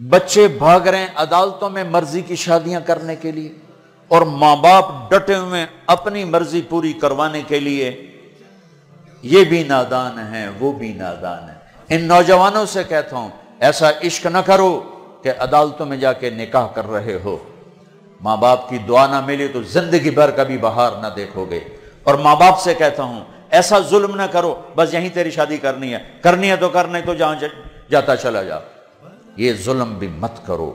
بچے بھاگ رہے ہیں عدالتوں میں مرضی کی شادیاں کرنے کے لیے، اور ماں باپ ڈٹے ہوئے اپنی مرضی پوری کروانے کے لیے۔ یہ بھی نادان ہیں، وہ بھی نادان ہیں۔ ان نوجوانوں سے کہتا ہوں ایسا عشق نہ کرو کہ عدالتوں میں جا کے نکاح کر رہے ہو، ماں باپ کی دعا نہ ملی تو زندگی بھر کبھی بہار نہ دیکھو گے۔ اور ماں باپ سے کہتا ہوں ایسا ظلم نہ کرو بس یہیں تیری شادی کرنی ہے تو کرنے تو جہاں جاتا چلا جا، یہ ظلم بھی مت کرو۔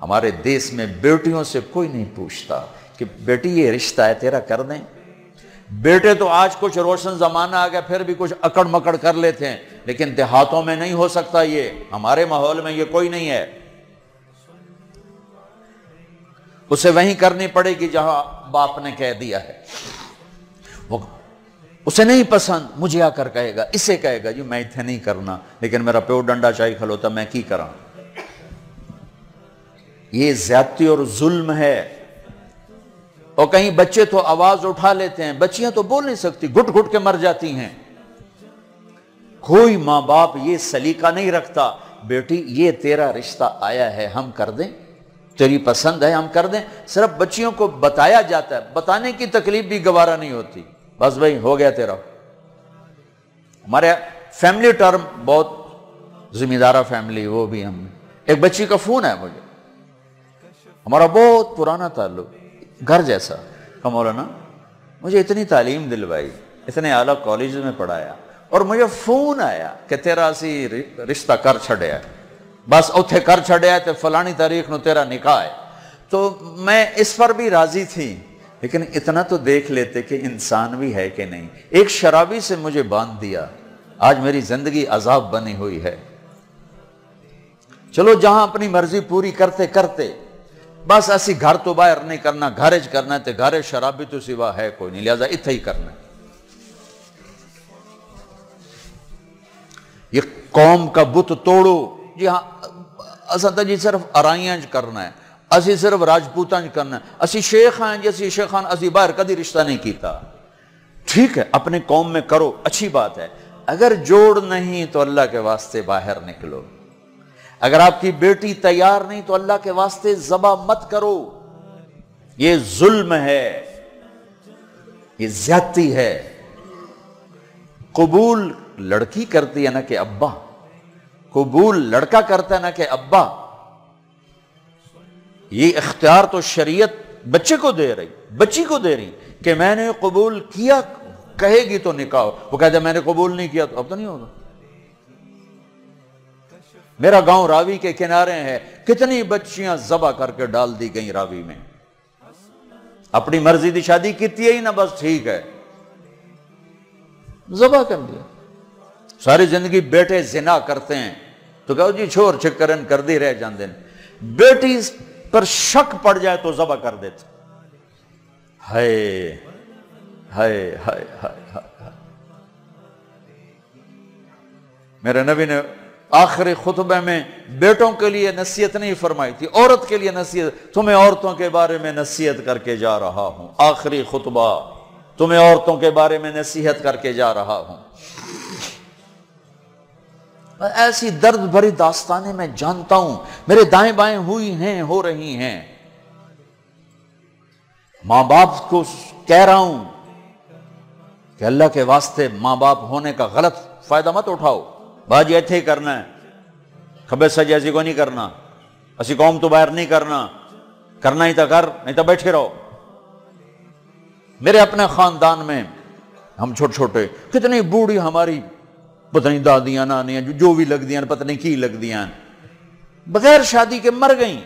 ہمارے دیس میں بیٹیوں سے کوئی نہیں پوچھتا کہ بیٹی یہ رشتہ ہے تیرا کر دیں۔ بیٹے تو آج کچھ روشن زمانہ آ گیا پھر بھی کچھ اکڑ مکڑ کر لیتے ہیں، لیکن دیہاتوں میں نہیں ہو سکتا، یہ ہمارے ماحول میں یہ کوئی نہیں ہے۔ اسے وہیں کرنی پڑے گی جہاں باپ نے کہہ دیا ہے۔ وہ اسے نہیں پسند، مجھے آ کر کہے گا، اسے کہے گا جی میں اتنے نہیں کرنا، لیکن میرا پیو ڈنڈا چاہی کھلوتا میں کی کراں۔ یہ زیادتی اور ظلم ہے۔ اور کہیں بچے تو آواز اٹھا لیتے ہیں، بچیاں تو بول نہیں سکتی، گھٹ گھٹ کے مر جاتی ہیں۔ کوئی ماں باپ یہ سلیقہ نہیں رکھتا بیٹی یہ تیرا رشتہ آیا ہے ہم کر دیں، تیری پسند ہے ہم کر دیں۔ صرف بچیوں کو بتایا جاتا ہے، بتانے کی تکلیف بھی گوارا نہیں ہوتی، بس بھائی ہو گیا تیرا۔ ہمارے فیملی ٹرم بہت ذمہ دارہ فیملی، وہ بھی ہم ایک بچی کا فون ہے مجھے، ہمارا بہت پرانا تعلق، گھر جیسا، کہ مولانا مجھے اتنی تعلیم دلوائی، اتنے اعلیٰ کالج میں پڑھایا، اور مجھے فون آیا کہ تیرا اسی رشتہ کر چھڑیا ہے، بس اتھے کر چھڑیا ہے تو فلانی تاریخ نو تیرا نکاح ہے۔ تو میں اس پر بھی راضی تھی، لیکن اتنا تو دیکھ لیتے کہ انسان بھی ہے کہ نہیں۔ ایک شرابی سے مجھے باندھ دیا، آج میری زندگی عذاب بنی ہوئی ہے۔ چلو جہاں اپنی مرضی پوری کرتے کرتے بس اسی گھر تو باہر نہیں کرنا، گھرج کرنا ہے تو گھر شرابی تو سوا ہے کوئی نہیں، لہذا اتھے ہی کرنا ہے۔ یہ قوم کا بت توڑو، جی ہاں اسا جی صرف ارائیاں کرنا ہے، اسی صرف راجپوتاں کرنا ہے، اسی شیخ ہیں جی اسی شیخان اسی باہر کدی رشتہ نہیں کیتا۔ ٹھیک ہے اپنے قوم میں کرو، اچھی بات ہے، اگر جوڑ نہیں تو اللہ کے واسطے باہر نکلو۔ اگر آپ کی بیٹی تیار نہیں تو اللہ کے واسطے ذبح مت کرو، یہ ظلم ہے، یہ زیادتی ہے۔ قبول لڑکی کرتی ہے نہ کہ ابا، قبول لڑکا کرتا ہے نہ کہ ابا۔ یہ اختیار تو شریعت بچے کو دے رہی، بچی کو دے رہی کہ میں نے قبول کیا، کہے گی تو نکاح، وہ کہتے ہیں میں نے قبول نہیں کیا تو اب تو نہیں ہوگا۔ میرا گاؤں راوی کے کنارے ہے، کتنی بچیاں ذبح کر کے ڈال دی گئیں راوی میں، اپنی مرضی دی شادی کیتی ہے ہی نہ، بس ٹھیک ہے ذبح کر دیا۔ ساری زندگی بیٹے زنا کرتے ہیں تو کہو جی چھوڑ چکرن کر دی رہ جاندے، بیٹی پر شک پڑ جائے تو ذبح کر دیتے۔ ہائے ہائے ہائے ہائے۔ میرے نبی نے آخری خطبے میں بیٹوں کے لیے نصیحت نہیں فرمائی تھی، عورت کے لیے نصیحت، تمہیں عورتوں کے بارے میں نصیحت کر کے جا رہا ہوں، آخری خطبہ تمہیں عورتوں کے بارے میں نصیحت کر کے جا رہا ہوں۔ ایسی درد بھری داستانیں میں جانتا ہوں، میرے دائیں بائیں ہوئی ہیں، ہو رہی ہیں۔ ماں باپ کو کہہ رہا ہوں کہ اللہ کے واسطے ماں باپ ہونے کا غلط فائدہ مت اٹھاؤ، باجی ایتھے ہی کرنا ہے، کھبے سجے ایسی کو نہیں کرنا، اسی قوم تو باہر نہیں کرنا، کرنا ہی تو کر نہیں تو بیٹھے رہو۔ میرے اپنے خاندان میں ہم چھوٹے چھوٹے کتنی بوڑھی ہماری پتہ نہیں دادیاں نانیاں جو بھی لگ دیاں پتہ نہیں کی لگ دیاں بغیر شادی کے مر گئیں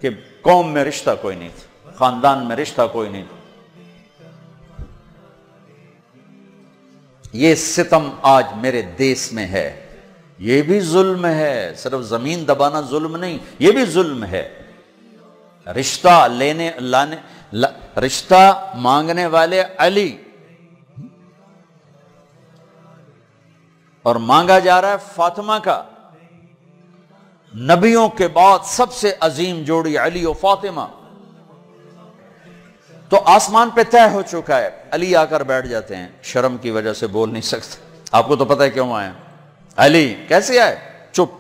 کہ قوم میں رشتہ کوئی نہیں تھا، خاندان میں رشتہ کوئی نہیں تھا۔ یہ ستم آج میرے دیس میں ہے، یہ بھی ظلم ہے، صرف زمین دبانا ظلم نہیں، یہ بھی ظلم ہے۔ رشتہ رشتہ مانگنے والے علی اور مانگا جا رہا ہے فاطمہ کا۔ نبیوں کے بعد سب سے عظیم جوڑی علی و فاطمہ، تو آسمان پہ طے ہو چکا ہے۔ علی آ کر بیٹھ جاتے ہیں، شرم کی وجہ سے بول نہیں سکتے، آپ کو تو پتہ ہے کیوں آئے۔ علی کیسے آئے؟ چپ،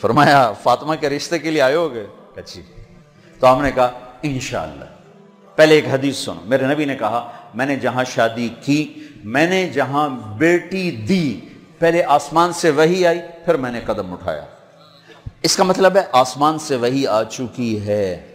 فرمایا فاطمہ کے رشتے کے لیے آئے ہوگے؟ اچھی. تو ہم نے کہا انشاءاللہ. پہلے ایک حدیث سنو. میرے نبی نے کہا میں نے جہاں شادی کی، میں نے جہاں بیٹی دی، پہلے آسمان سے وحی آئی، پھر میں نے قدم اٹھایا. اس کا مطلب ہے آسمان سے وحی آ چکی ہے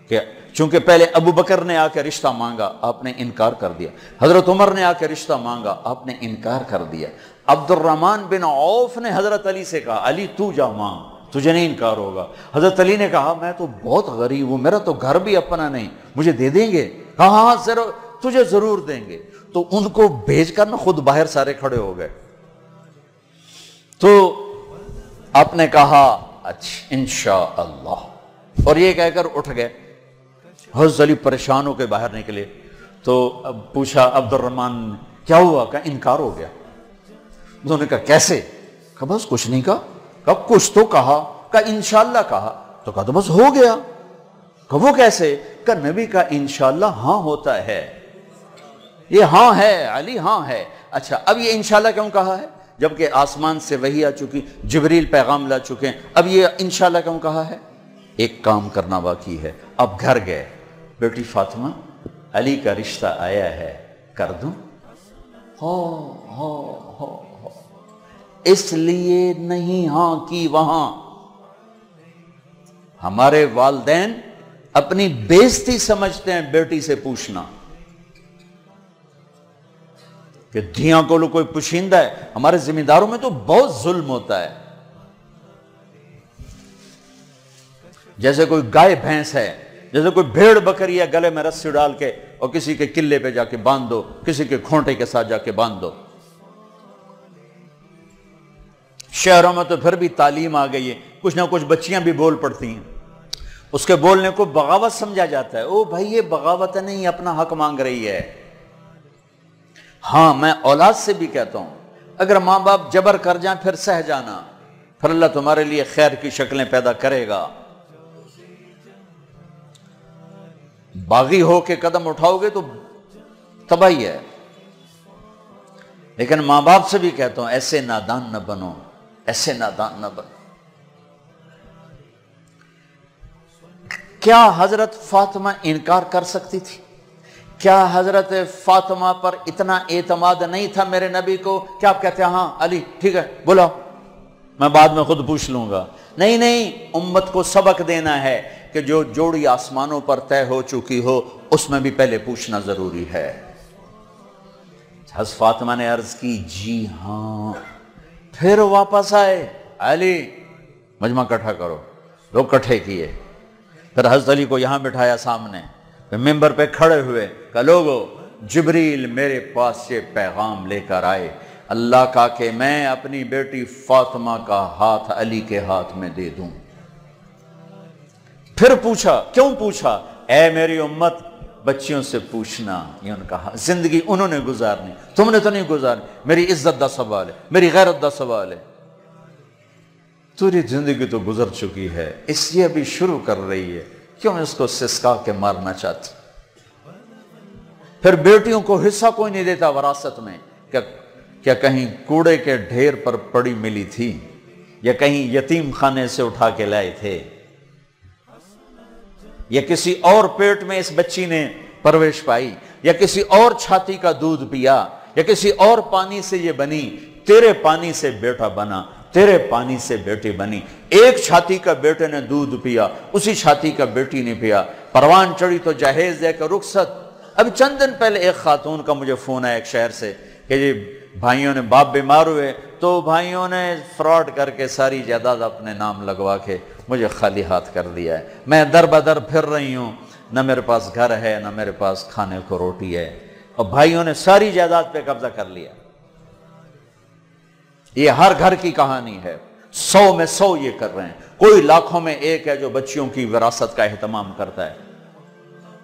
کہ چونکہ پہلے ابو بکر نے آ کے رشتہ مانگا، آپ نے انکار کر دیا. حضرت عمر نے آ کے رشتہ مانگا، آپ نے انکار کر دیا. عبد الرحمن بن عوف نے حضرت علی سے کہا علی تو جا مانگ، تجھے نہیں انکار ہوگا. حضرت علی نے کہا میں تو بہت غریب ہوں، میرا تو گھر بھی اپنا نہیں، مجھے دے دیں گے؟ کہا ہاں تجھے ضرور دیں گے. تو ان کو بھیج کر نہ خود باہر سارے کھڑے ہو گئے. تو آپ نے کہا اچھا انشاءاللہ، اور یہ کہہ کر اٹھ گئے. حضرت علی پریشان ہو کے باہر نکلے. تو اب پوچھا عبد الرحمن کیا ہوا؟ کہا انکار ہو گیا. انہوں نے کہا کیسے؟ کہا بس کچھ نہیں کہا. کہا کچھ تو کہا. کہا انشاءاللہ کہا. تو کہا تو بس ہو گیا. کہا وہ کیسے؟ کہا نبی کا انشاءاللہ ہاں ہوتا ہے، یہ ہاں ہے علی، ہاں ہے. اچھا اب یہ انشاءاللہ کیوں کہا ہے جبکہ آسمان سے وحی آ چکی، جبریل پیغام لا چکے ہیں؟ اب یہ انشاءاللہ کیوں کہا ہے؟ ایک کام کرنا باقی ہے. اب گھر گئے، بیٹی فاطمہ علی کا رشتہ آیا ہے، کر دوں؟ ہو اس لیے نہیں ہاں کی وہاں. ہمارے والدین اپنی بےزتی سمجھتے ہیں بیٹی سے پوچھنا کہ دھیاں کو کوئی پوشیندہ ہے. ہمارے ذمہ داروں میں تو بہت ظلم ہوتا ہے. جیسے کوئی گائے بھینس ہے، جیسے کوئی بھیڑ بکری ہے، گلے میں رسی ڈال کے اور کسی کے قلعے پہ جا کے باندھ دو، کسی کے کھونٹے کے ساتھ جا کے باندھ دو. شہروں میں تو پھر بھی تعلیم آ گئی ہے، کچھ نہ کچھ بچیاں بھی بول پڑتی ہیں، اس کے بولنے کو بغاوت سمجھا جاتا ہے. او بھائی یہ بغاوت نہیں، اپنا حق مانگ رہی ہے. ہاں میں اولاد سے بھی کہتا ہوں اگر ماں باپ جبر کر جائیں پھر سہ جانا، پھر اللہ تمہارے لیے خیر کی شکلیں پیدا کرے گا. باغی ہو کے قدم اٹھاؤ گے تو تباہی ہے. لیکن ماں باپ سے بھی کہتا ہوں ایسے نادان نہ بنو، ایسے نادان نہ بنو. کیا حضرت فاطمہ انکار کر سکتی تھی؟ کیا حضرت فاطمہ پر اتنا اعتماد نہیں تھا میرے نبی کو کہ آپ کہتے ہیں ہاں علی ٹھیک ہے بولا، میں بعد میں خود پوچھ لوں گا؟ نہیں، امت کو سبق دینا ہے کہ جو جوڑی آسمانوں پر طے ہو چکی ہو اس میں بھی پہلے پوچھنا ضروری ہے. حضرت فاطمہ نے عرض کی جی ہاں. پھر واپس آئے، علی مجمع اکٹھا کرو. لوگ اکٹھے کیے، پھر حضرت علی کو یہاں بٹھایا سامنے، پھر ممبر پہ کھڑے ہوئے کہ لوگو جبریل میرے پاس یہ پیغام لے کر آئے، اللہ کا کہ میں اپنی بیٹی فاطمہ کا ہاتھ علی کے ہاتھ میں دے دوں. پھر پوچھا، کیوں پوچھا؟ اے میری امت بچیوں سے پوچھنا، یہ ان کا زندگی انہوں نے گزارنی، تم نے تو نہیں گزارنی. میری عزت دا سوال ہے، میری غیرت دا سوال ہے. تیری زندگی تو گزر چکی ہے، اس لیے ابھی شروع کر رہی ہے، کیوں اس کو سسکا کے مارنا چاہتی؟ پھر بیٹیوں کو حصہ کوئی نہیں دیتا وراثت میں. کیا کہیں کوڑے کے ڈھیر پر پڑی ملی تھی یا کہیں یتیم خانے سے اٹھا کے لائے تھے یا کسی اور پیٹ میں اس بچی نے پرورش پائی یا کسی اور چھاتی کا دودھ پیا یا کسی اور پانی سے یہ بنی؟ تیرے پانی سے بیٹا بنا، تیرے پانی سے بیٹی بنی. ایک چھاتی کا بیٹے نے دودھ پیا، اسی چھاتی کا بیٹی نے پیا. پروان چڑھی تو جہیز دے کر رخصت. اب چند دن پہلے ایک خاتون کا مجھے فون آیا ایک شہر سے کہ جی بھائیوں نے باپ بیمار ہوئے تو بھائیوں نے فراڈ کر کے ساری جائیداد اپنے نام لگوا کے مجھے خالی ہاتھ کر دیا ہے. میں در بدر پھر رہی ہوں، نہ میرے پاس گھر ہے نہ میرے پاس کھانے کو روٹی ہے، اور بھائیوں نے ساری جائیداد پہ قبضہ کر لیا. یہ ہر گھر کی کہانی ہے، 100 میں 100 یہ کر رہے ہیں. کوئی لاکھوں میں ایک ہے جو بچیوں کی وراثت کا اہتمام کرتا ہے.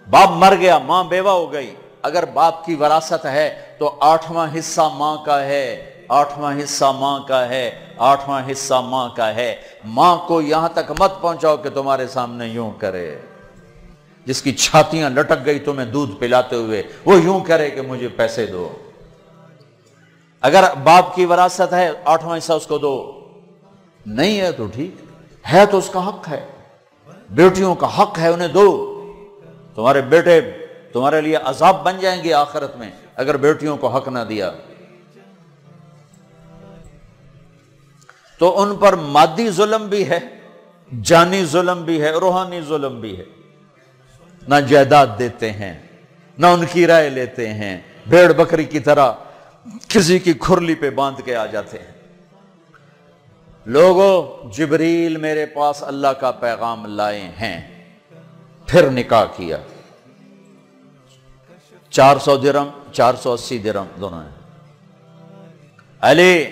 باپ مر گیا، ماں بیوہ ہو گئی، اگر باپ کی وراثت ہے تو 8واں حصہ ماں کا ہے، 8واں حصہ ماں کا ہے، 8واں حصہ ماں کا ہے. ماں کو یہاں تک مت پہنچاؤ کہ تمہارے سامنے یوں کرے. جس کی چھاتیاں لٹک گئی تمہیں دودھ پلاتے ہوئے وہ یوں کرے کہ مجھے پیسے دو. اگر باپ کی وراثت ہے 8واں حصہ اس کو دو. نہیں ہے تو ٹھیک ہے تو اس کا حق ہے، بیٹیوں کا حق ہے، انہیں دو۔ تمہارے بیٹے تمہارے لیے عذاب بن جائیں گے آخرت میں اگر بیٹیوں کو حق نہ دیا۔ تو ان پر مادی ظلم بھی ہے، جانی ظلم بھی ہے، روحانی ظلم بھی ہے۔ نہ جائیداد دیتے ہیں، نہ ان کی رائے لیتے ہیں، بھیڑ بکری کی طرح کسی کی کھرلی پہ باندھ کے آ جاتے ہیں۔ لوگوں، جبریل میرے پاس اللہ کا پیغام لائے ہیں، پھر نکاح کیا۔ 400 درہم، 480 درہم دونوں ہیں۔ علی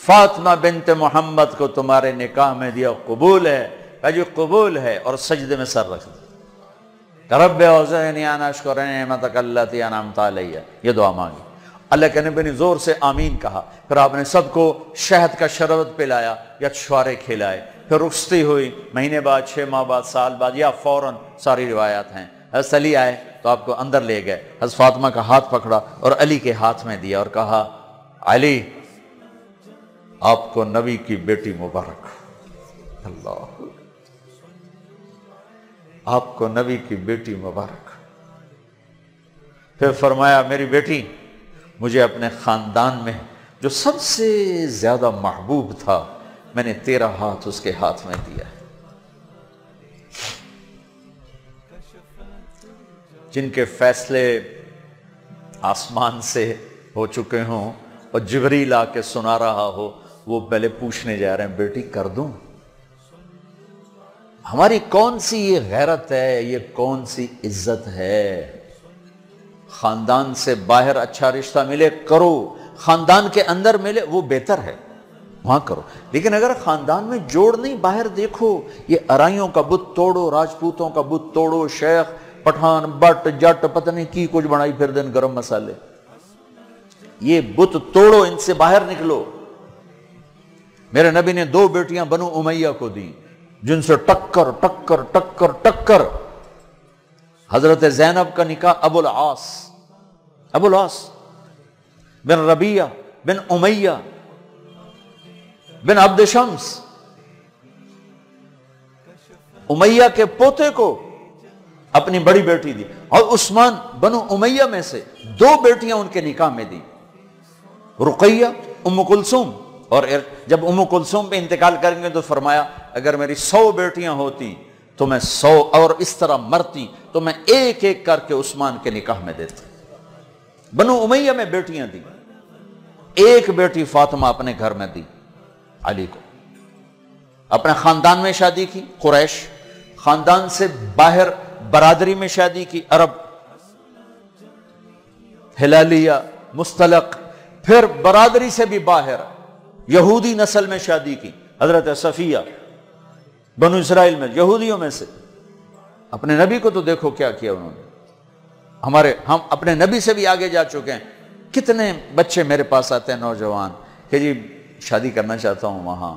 فاطمہ بنت محمد کو تمہارے نکاح میں دیا، قبول ہے؟ کہا جی قبول ہے، اور سجدے میں سر رکھ دیا۔ رب اوزعنی ان اشکر نعمتک التی انعمت علی، یہ دعا مانگی۔ اللہ کے نبی نے زور سے آمین کہا، پھر آپ نے سب کو شہد کا شربت پلایا یا چھوارے کھلائے، پھر رخصتی ہوئی، مہینے بعد، 6 ماہ بعد، سال بعد، یا فوراً، ساری روایات ہیں۔ حضرت علی آئے تو آپ کو اندر لے گئے، حضرت فاطمہ کا ہاتھ پکڑا اور علی کے ہاتھ میں دیا اور کہا علی آپ کو نبی کی بیٹی مبارک، اللہ، آپ کو نبی کی بیٹی مبارک۔ پھر فرمایا میری بیٹی، مجھے اپنے خاندان میں جو سب سے زیادہ محبوب تھا، میں نے تیرا ہاتھ اس کے ہاتھ میں دیا ہے۔ جن کے فیصلے آسمان سے ہو چکے ہوں اور جبریل آ کے سنا رہا ہو، وہ پہلے پوچھنے جا رہے ہیں بیٹی کر دوں؟ ہماری کون سی یہ غیرت ہے، یہ کون سی عزت ہے؟ خاندان سے باہر اچھا رشتہ ملے کرو، خاندان کے اندر ملے وہ بہتر ہے، وہاں کرو۔ لیکن اگر خاندان میں جوڑ نہیں، باہر دیکھو، یہ ارائیوں کا بت توڑو، راجپوتوں کا بت توڑو، شیخ پٹھان بٹ جٹ پتہ نہیں کی کچھ بنائی پھر دن گرم مسالے، یہ بت توڑو، ان سے باہر نکلو۔ میرے نبی نے 2 بیٹیاں بنو امیہ کو دی، جن سے ٹکر ٹکر ٹکر ٹکر۔ حضرت زینب کا نکاح ابو العاص بن ربیعہ بن امیہ بن عبد شمس، امیہ کے پوتے کو اپنی بڑی بیٹی دی، اور عثمان بنو امیہ میں سے 2 بیٹیاں ان کے نکاح میں دی، رقیہ، ام کلثوم۔ اور جب ام کلثوم پہ انتقال کریں گے تو فرمایا اگر میری 100 بیٹیاں ہوتی تو میں 100 اور اس طرح مرتی تو میں ایک ایک کر کے عثمان کے نکاح میں دیتا۔ بنو امیہ میں بیٹیاں دی، ایک بیٹی فاطمہ اپنے گھر میں دی علی کو، اپنے خاندان میں شادی کی قریش، خاندان سے باہر برادری میں شادی کی عرب، ہلالیہ، مستلق، پھر برادری سے بھی باہر یہودی نسل میں شادی کی، حضرت صفیہ بنو اسرائیل میں یہودیوں میں سے۔ اپنے نبی کو تو دیکھو کیا کیا انہوں نے، ہم اپنے نبی سے بھی آگے جا چکے ہیں۔ کتنے بچے میرے پاس آتے ہیں نوجوان کہ جی شادی کرنا چاہتا ہوں، وہاں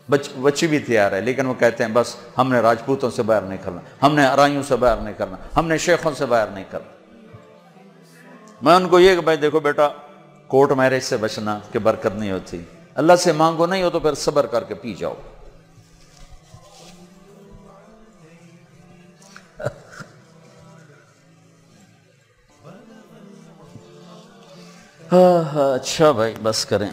بچی بھی تیار ہے، لیکن وہ کہتے ہیں بس ہم نے راجپوتوں سے باہر نہیں کرنا، ہم نے ارائیوں سے باہر نہیں کرنا، ہم نے شیخوں سے باہر نہیں کرنا۔ میں ان کو یہ کہ بھائی دیکھو بیٹا، کورٹ میرج سے بچنا کہ برکت نہیں ہوتی، اللہ سے مانگو، نہیں ہو تو پھر صبر کر کے پی جاؤ۔ اچھا بھائی بس کریں۔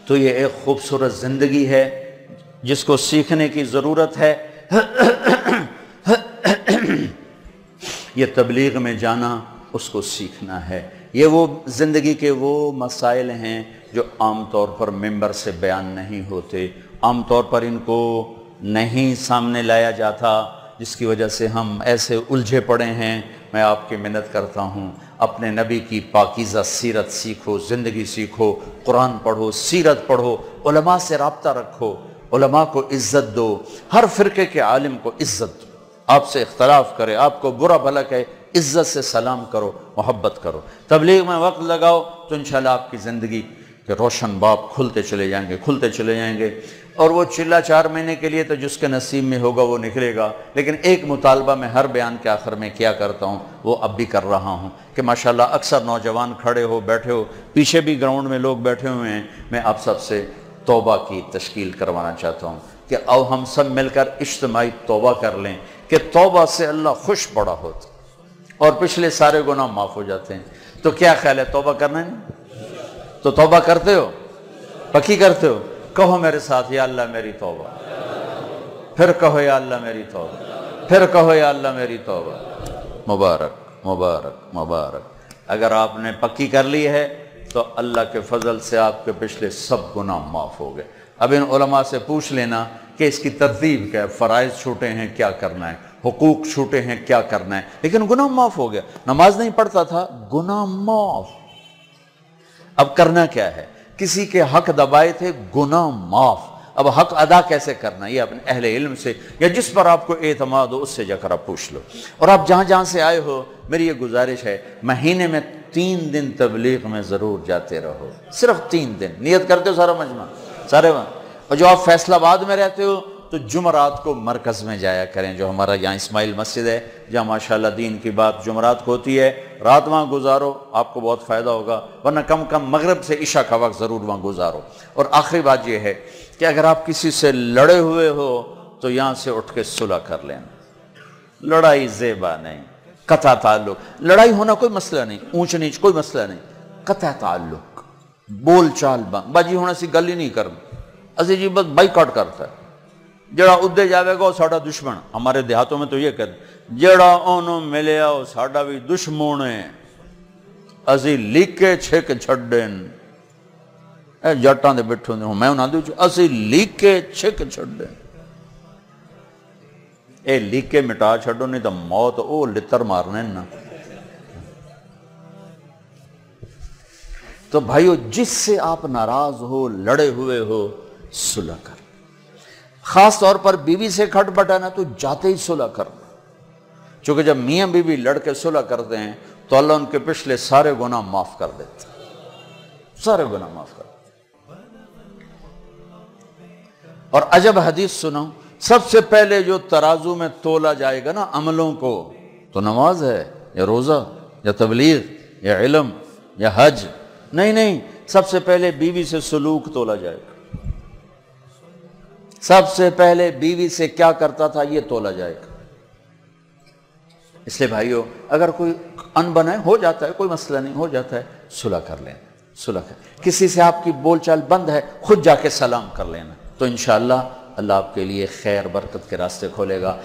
تو یہ ایک خوبصورت زندگی ہے جس کو سیکھنے کی ضرورت ہے۔ یہ تبلیغ میں جانا، اس کو سیکھنا ہے۔ یہ وہ زندگی کے وہ مسائل ہیں جو عام طور پر ممبر سے بیان نہیں ہوتے، عام طور پر ان کو نہیں سامنے لایا جاتا، جس کی وجہ سے ہم ایسے الجھے پڑے ہیں۔ میں آپ کی منت کرتا ہوں، اپنے نبی کی پاکیزہ سیرت سیکھو، زندگی سیکھو، قرآن پڑھو، سیرت پڑھو، علماء سے رابطہ رکھو، علماء کو عزت دو، ہر فرقے کے عالم کو عزت دو، آپ سے اختلاف کرے، آپ کو برا بھلا کہے، عزت سے سلام کرو، محبت کرو، تبلیغ میں وقت لگاؤ تو انشاءاللہ آپ کی زندگی کے روشن باب کھلتے چلے جائیں گے، کھلتے چلے جائیں گے۔ اور وہ چلا 4 مہینے کے لیے تو جس کے نصیب میں ہوگا وہ نکلے گا۔ لیکن ایک مطالبہ میں ہر بیان کے آخر میں کیا کرتا ہوں، وہ اب بھی کر رہا ہوں کہ ماشاءاللہ اکثر نوجوان کھڑے ہو، بیٹھے ہو، پیچھے بھی گراؤنڈ میں لوگ بیٹھے ہوئے ہیں، میں آپ سب سے توبہ کی تشکیل کروانا چاہتا ہوں کہ آؤ ہم سب مل کر اجتماعی توبہ کر لیں کہ توبہ سے اللہ خوش بڑا ہوتا اور پچھلے سارے گناہ معاف ہو جاتے ہیں۔ تو کیا خیال ہے، توبہ کرنا ہے؟ تو توبہ کرتے ہو؟ پکی کرتے ہو؟ کہو میرے ساتھ، یا اللہ میری توبہ، پھر کہو یا اللہ میری توبہ، پھر کہو یا اللہ میری توبہ۔ مبارک مبارک مبارک۔ اگر آپ نے پکی کر لی ہے تو اللہ کے فضل سے آپ کے پچھلے سب گناہ معاف ہو گئے۔ اب ان علماء سے پوچھ لینا کہ اس کی ترتیب کیا ہے، فرائض چھوٹے ہیں کیا کرنا ہے، حقوق چھوٹے ہیں کیا کرنا ہے، لیکن گناہ معاف ہو گیا۔ نماز نہیں پڑھتا تھا، گناہ معاف۔ اب کرنا کیا ہے، کسی کے حق دبائے تھے، گناہ معاف۔ اب حق ادا کیسے کرنا، یہ اپنے اہل علم سے یا جس پر آپ کو اعتماد ہو اس سے جا کر آپ پوچھ لو۔ اور آپ جہاں جہاں سے آئے ہو، میری یہ گزارش ہے، مہینے میں 3 دن تبلیغ میں ضرور جاتے رہو، صرف 3 دن۔ نیت کرتے ہو سارا مجمع سارے وہاں؟ اور جو آپ فیصل آباد میں رہتے ہو تو جمعرات کو مرکز میں جایا کریں، جو ہمارا یہاں اسماعیل مسجد ہے جہاں ماشاءاللہ دین کی بات جمعرات کو ہوتی ہے، رات وہاں گزارو، آپ کو بہت فائدہ ہوگا، ورنہ کم کم مغرب سے عشاء کا وقت ضرور وہاں گزارو۔ اور آخری بات یہ ہے کہ اگر آپ کسی سے لڑے ہوئے ہو تو یہاں سے اٹھ کے صلح کر لینا۔ لڑائی زیبا نہیں، قطع تعلق۔ لڑائی ہونا کوئی مسئلہ نہیں، اونچ نیچ کوئی مسئلہ نہیں، قطع تعلق، بول چال بند، باجی ہونا سی گل ہی نہیں کرنا۔ اسی جی بس بائیکاٹ کرتا ہے، جڑا ادھے جاوے گا وہ ساڈا دشمن۔ ہمارے دیہاتوں میں تو یہ کہتے ہیں جڑا اونوں ملیا وہ ساڈا بھی دشمن ہے، اسی لیکے چھک چھڈن۔ اے جٹاں دے بیٹھے ہوندے میں انہاں دے اسی لیکے چھک چھڈن۔ اے لیکے مٹا چھڈو نہیں تو موت او لتر مارنے نا۔ تو بھائیو جس سے آپ ناراض ہو، لڑے ہوئے ہو، صلح کر۔ خاص طور پر بیوی سے کھٹ بٹانا تو جاتے ہی صلح کرنا، چونکہ جب میاں بیوی لڑ کے صلح کرتے ہیں تو اللہ ان کے پچھلے سارے گناہ معاف کر دیتے ہیں، سارے گناہ معاف کر دیتے ہیں۔ اور عجب حدیث سنو، سب سے پہلے جو ترازو میں تولا جائے گا نا عملوں کو، تو نماز ہے یا روزہ یا تبلیغ یا علم یا حج؟ نہیں، سب سے پہلے بیوی سے سلوک تولا جائے گا۔ سب سے پہلے بیوی سے کیا کرتا تھا یہ تولا جائے گا۔ اس لیے بھائیو اگر کوئی ان بنا ہے، ہو جاتا ہے، کوئی مسئلہ نہیں، ہو جاتا ہے، صلح کر لینا، صلح کر۔ کسی سے آپ کی بول چال بند ہے، خود جا کے سلام کر لینا، تو انشاءاللہ اللہ آپ کے لیے خیر برکت کے راستے کھولے گا۔